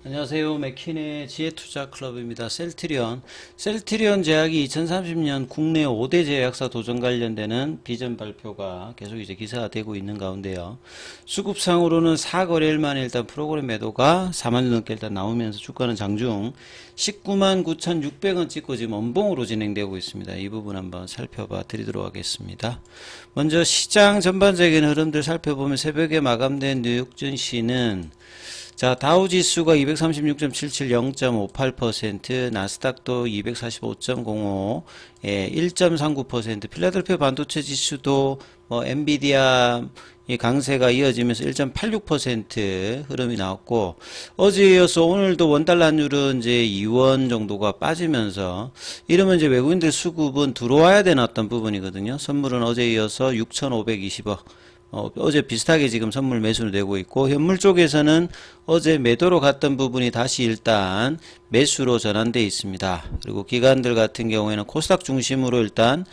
안녕하세요. 맥킨의 지혜투자클럽입니다. 셀트리온 제약이 2030년 국내 5대 제약사 도전 관련되는 비전 발표가 계속 이제 기사가 되고 있는 가운데요. 수급상으로는 4거래일 만에 일단 프로그램 매도가 4만 원 넘게 일단 나오면서 주가는 장중 19만 9,600원 찍고 지금 원봉으로 진행되고 있습니다. 이 부분 한번 살펴봐 드리도록 하겠습니다. 먼저 시장 전반적인 흐름들 살펴보면 새벽에 마감된 뉴욕 증시는 자, 다우지수가 236.77, 0.58%, 나스닥도 245.05, 예, 1.39%, 필라델피아 반도체 지수도 엔비디아 강세가 이어지면서 1.86% 흐름이 나왔고, 어제에 이어서 오늘도 원달러 환율은 이제 2원 정도가 빠지면서, 이러면 이제 외국인들 수급은 들어와야 되는 어떤 부분이거든요. 선물은 어제에 이어서 6,520억. 어제 비슷하게 지금 선물 매수를 되고 있고, 현물 쪽에서는 어제 매도로 갔던 부분이 다시 일단 매수로 전환되어 있습니다. 그리고 기관들 같은 경우에는 코스닥 중심으로 일단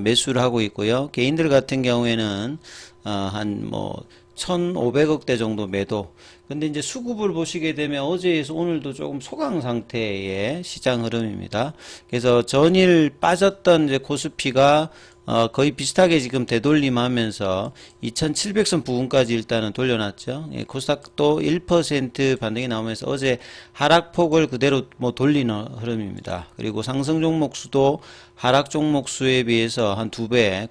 매수를 하고 있고요. 개인들 같은 경우에는 한 1,500억대 정도 매도. 근데 이제 수급을 보시게 되면 어제에서 오늘도 조금 소강 상태의 시장 흐름입니다. 그래서 전일 빠졌던 이제 코스피가 거의 비슷하게 지금 되돌림하면서 2700선 부근까지 일단은 돌려놨죠. 예, 코스닥도 1% 반등이 나오면서 어제 하락폭을 그대로 돌리는 흐름입니다. 그리고 상승 종목 수도 하락 종목 수에 비해서 한 2배,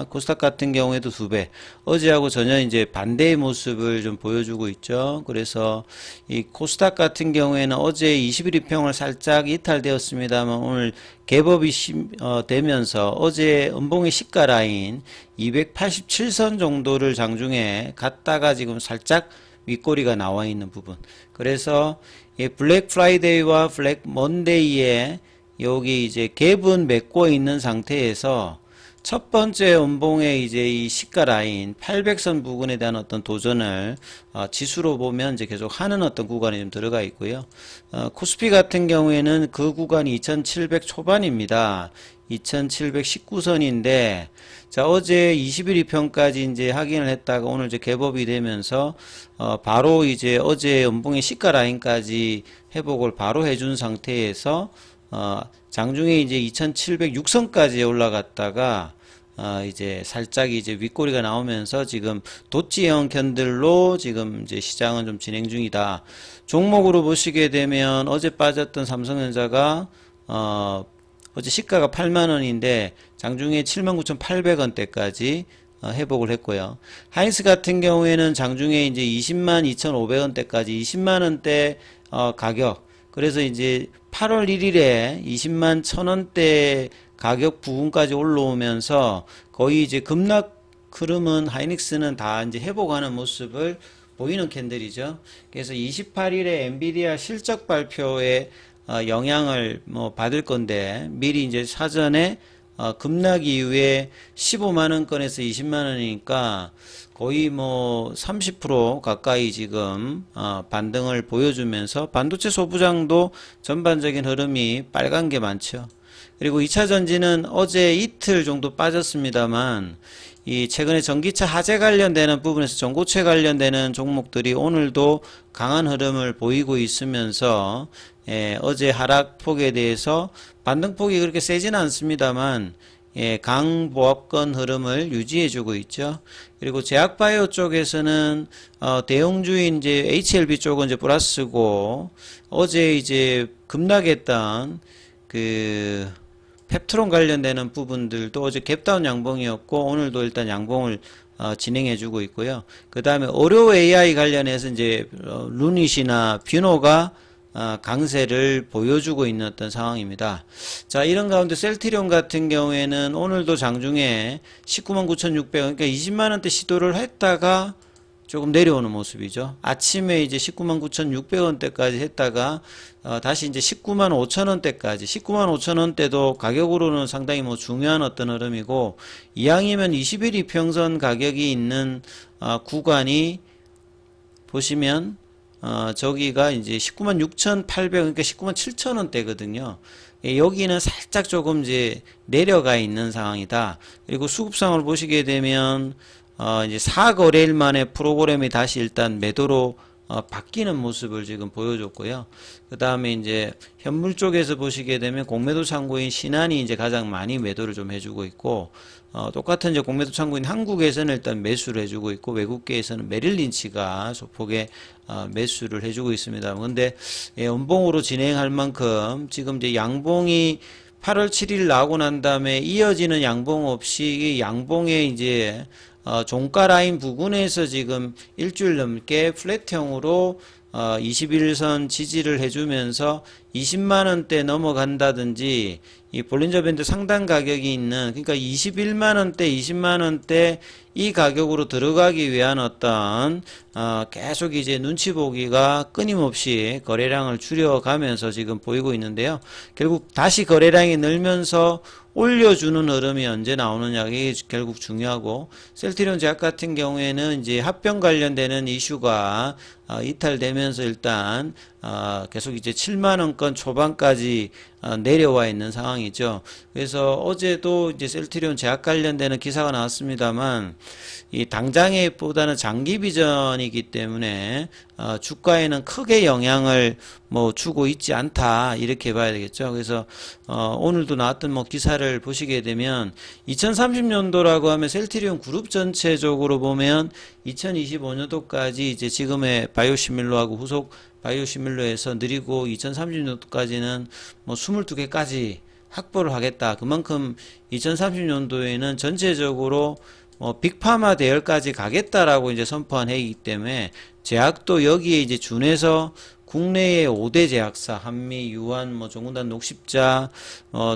코스닥 같은 경우에도 2배. 어제하고 전혀 이제 반대의 모습을 좀 보여주고 있죠. 그래서 이 코스닥 같은 경우에는 어제 21일평을 살짝 이탈되었습니다만 오늘 갭업이 되면서 어제 음봉의 시가 라인 287선 정도를 장중에 갔다가 지금 살짝 윗꼬리가 나와 있는 부분. 그래서 이 블랙 프라이데이와 블랙 먼데이에 여기 이제 갭은 맺고 있는 상태에서 첫 번째 음봉의 이제 이 시가 라인 800선 부근에 대한 어떤 도전을 지수로 보면 이제 계속 하는 어떤 구간이 좀 들어가 있고요. 코스피 같은 경우에는 그 구간이 2700 초반입니다. 2719선인데 자, 어제 21일평까지 이제 확인을 했다가 오늘 이제 갭업이 되면서 바로 이제 어제 음봉의 시가 라인까지 회복을 바로 해준 상태에서 장중에 이제 2706선까지 올라갔다가 이제 살짝 이제 윗꼬리가 나오면서 지금 도치형 캔들로 지금 이제 시장은 좀 진행 중이다. 종목으로 보시게 되면 어제 빠졌던 삼성전자가 어제 시가가 8만원인데 장중에 79,800원대까지 회복을 했고요. 하이닉스 같은 경우에는 장중에 이제 20만 2,500원대까지 20만원대 가격. 그래서 이제 8월 1일에 20만 1,000원대 가격 부근까지 올라오면서 거의 이제 급락 흐름은 하이닉스는 다 이제 회복하는 모습을 보이는 캔들이죠. 그래서 28일에 엔비디아 실적 발표에 영향을 받을 건데 미리 이제 사전에 급락 이후에 15만원권에서 20만원이니까 거의 30% 가까이 지금 반등을 보여주면서 반도체 소부장도 전반적인 흐름이 빨간 게 많죠. 그리고 2차 전지는 어제 이틀 정도 빠졌습니다만 이 최근에 전기차 화재 관련되는 부분에서 전고체 관련되는 종목들이 오늘도 강한 흐름을 보이고 있으면서 어제 하락폭에 대해서 반등폭이 그렇게 세지는 않습니다만 강보합권 흐름을 유지해주고 있죠. 그리고 제약바이오 쪽에서는 대형주인 이제 HLB 쪽은 이제 플러스고 어제 이제 급락했던 그 펩트론 관련되는 부분들도 어제 갭다운 양봉이었고 오늘도 일단 양봉을 진행해주고 있고요. 그 다음에 의료 AI 관련해서 이제 루닛이나 뷰노가 강세를 보여주고 있는 어떤 상황입니다. 자, 이런 가운데 셀트리온 같은 경우에는 오늘도 장중에 19만 9,600원, 그러니까 20만원대 시도를 했다가 조금 내려오는 모습이죠. 아침에 이제 19만 9,600원대까지 했다가 다시 이제 19만 5천원대까지 19만 5천원대도 가격으로는 상당히 중요한 어떤 흐름이고 이왕이면 21 이평선 가격이 있는 구간이 보시면 저기가 이제 19만 6,800원, 그러니까 19만 7천원대거든요. 여기는 살짝 조금 이제 내려가 있는 상황이다. 그리고 수급상을 보시게 되면 이제 4거래일 만에 프로그램이 다시 일단 매도로 바뀌는 모습을 지금 보여줬고요. 그 다음에 이제 현물 쪽에서 보시게 되면 공매도 창구인 신한이 이제 가장 많이 매도를 좀 해주고 있고, 똑같은 이제 공매도 창구인 한국에서는 일단 매수를 해주고 있고, 외국계에서는 메릴린치가 소폭의 매수를 해주고 있습니다. 근데 연봉으로 진행할 만큼 지금 이제 양봉이 8월 7일 나오고 난 다음에 이어지는 양봉 없이 양봉의 이제 종가 라인 부근에서 지금 일주일 넘게 플랫형으로 21선 지지를 해주면서 20만원대 넘어간다든지 이 볼린저 밴드 상단 가격이 있는, 그러니까 21만원대 20만원대 이 가격으로 들어가기 위한 어떤 계속 이제 눈치 보기가 끊임없이 거래량을 줄여가면서 지금 보이고 있는데요. 결국 다시 거래량이 늘면서 올려주는 흐름이 언제 나오느냐, 이게 결국 중요하고, 셀트리온 제약 같은 경우에는 이제 합병 관련되는 이슈가 이탈되면서 일단 계속 이제 7만원권 초반까지 내려와 있는 상황이죠. 그래서 어제도 이제 셀트리온 제약 관련되는 기사가 나왔습니다만, 이 당장에 보다는 장기 비전이기 때문에 주가에는 크게 영향을 뭐 주고 있지 않다, 이렇게 봐야 되겠죠. 그래서 오늘도 나왔던 뭐 기사를 보시게 되면 2030년도라고 하면 셀트리온 그룹 전체적으로 보면 2025년도까지 이제 지금의 바이오시밀러하고 후속 바이오시밀러에서 느리고 2030년도까지는 뭐 22개까지 확보를 하겠다. 그만큼 2030년도에는 전체적으로 빅파마 대열까지 가겠다라고 이제 선포한 해이기 때문에 제약도 여기에 이제 준해서 국내의 5대 제약사, 한미, 유한, 뭐 정군단, 녹십자,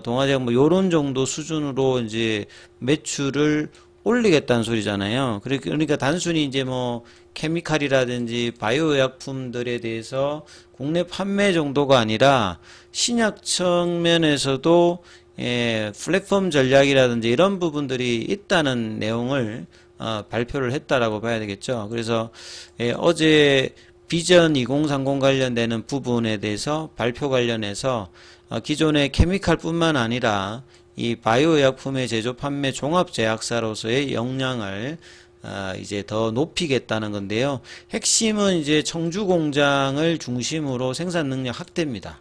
동아제약 뭐 요런 정도 수준으로 이제 매출을 올리겠다는 소리잖아요. 그러니까 단순히 이제 뭐 케미칼이라든지 바이오 의약품들에 대해서 국내 판매 정도가 아니라 신약 측면에서도 플랫폼 전략이라든지 이런 부분들이 있다는 내용을 발표를 했다라고 봐야 되겠죠. 그래서 어제 비전 2030 관련되는 부분에 대해서 발표 관련해서 기존의 케미칼뿐만 아니라 이 바이오 의약품의 제조 판매 종합 제약사로서의 역량을 이제 더 높이겠다는 건데요. 핵심은 이제 청주 공장을 중심으로 생산 능력 확대입니다.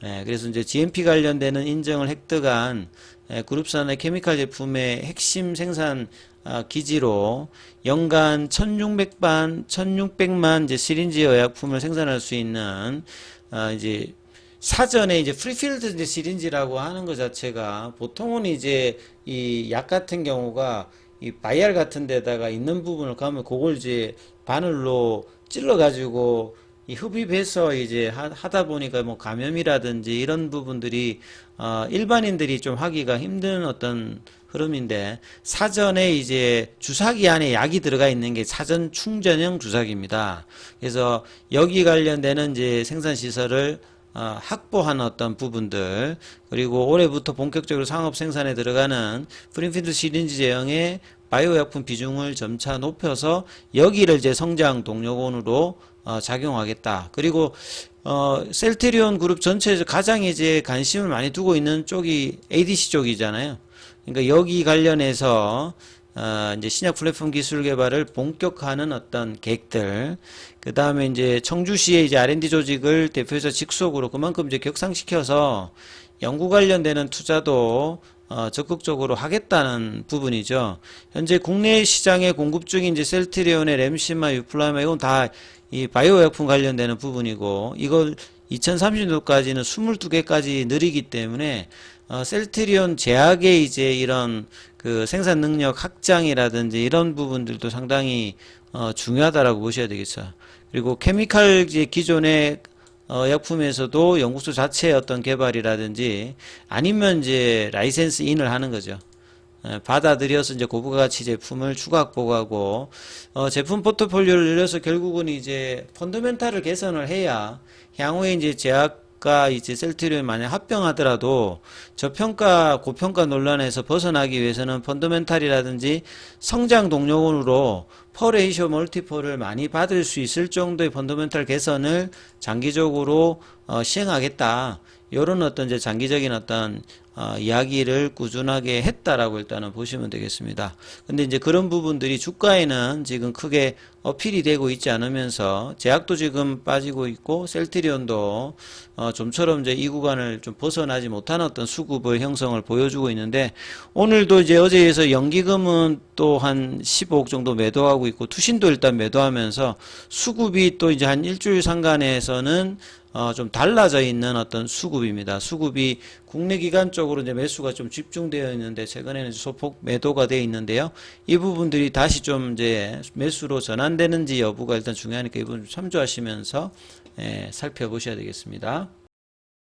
그래서 이제 GMP 관련되는 인정을 획득한 그룹산의 케미칼 제품의 핵심 생산 기지로 연간 1600만 이제 시린지 의약품을 생산할 수 있는 이제 사전에 이제 프리필드 이제 시린지라고 하는 것 자체가 보통은 이제 이 약 같은 경우가 이 바이알 같은 데다가 있는 부분을 가면 그걸 이제 바늘로 찔러 가지고 이 흡입해서 이제 하다 보니까 뭐 감염이라든지 이런 부분들이 일반인들이 좀 하기가 힘든 어떤 흐름인데, 사전에 이제 주사기 안에 약이 들어가 있는 게 사전 충전형 주사기입니다. 그래서 여기 관련되는 이제 생산 시설을 확보한 어떤 부분들, 그리고 올해부터 본격적으로 상업 생산에 들어가는 프린필드 시린지 제형의 바이오 약품 비중을 점차 높여서 여기를 이제 성장 동력원으로 작용하겠다. 그리고 셀트리온 그룹 전체에서 가장 이제 관심을 많이 두고 있는 쪽이 ADC 쪽이잖아요. 그러니까 여기 관련해서 이제 신약 플랫폼 기술 개발을 본격화하는 어떤 계획들, 그 다음에 이제 청주시의 이제 R&D 조직을 대표이사 직속으로 그만큼 이제 격상시켜서 연구 관련되는 투자도 적극적으로 하겠다는 부분이죠. 현재 국내 시장에 공급 중인 이제 셀트리온의 램시마, 유플라마 이건 다 이 바이오 약품 관련되는 부분이고, 이걸 2030년도까지는 22개까지 느리기 때문에 셀트리온 제약의 이제 이런 그 생산 능력 확장이라든지 이런 부분들도 상당히 중요하다라고 보셔야 되겠죠. 그리고 케미칼 이제 기존의 약품에서도 연구소 자체의 어떤 개발이라든지 아니면 이제 라이센스 인을 하는 거죠. 받아들여서 이제 고부가치 제품을 추가 확보하고 제품 포트폴리오를 늘려서 결국은 이제 펀더멘탈을 개선을 해야 향후에 이제 제약과 이제 셀트리온이 만약 합병하더라도 저평가 고평가 논란에서 벗어나기 위해서는 펀더멘탈이라든지 성장 동력원으로 퍼 레이쇼 멀티플을 많이 받을 수 있을 정도의 펀더멘탈 개선을 장기적으로 시행하겠다. 이런 어떤 이제 장기적인 어떤 이야기를 꾸준하게 했다라고 일단은 보시면 되겠습니다. 근데 이제 그런 부분들이 주가에는 지금 크게 어필이 되고 있지 않으면서 제약도 지금 빠지고 있고 셀트리온도 좀처럼 이제 이 구간을 좀 벗어나지 못한 어떤 수급의 형성을 보여주고 있는데 오늘도 이제 어제에서 연기금은 또 한 15억 정도 매도하고 있고 투신도 일단 매도하면서 수급이 또 이제 한 일주일 상간에서는 좀 달라져 있는 어떤 수급입니다. 수급이 국내 기관 쪽으로 이제 매수가 좀 집중되어 있는데 최근에는 소폭 매도가 되어 있는데요. 이 부분들이 다시 좀 이제 매수로 전환되는지 여부가 일단 중요하니까 이 부분 참조하시면서 살펴보셔야 되겠습니다.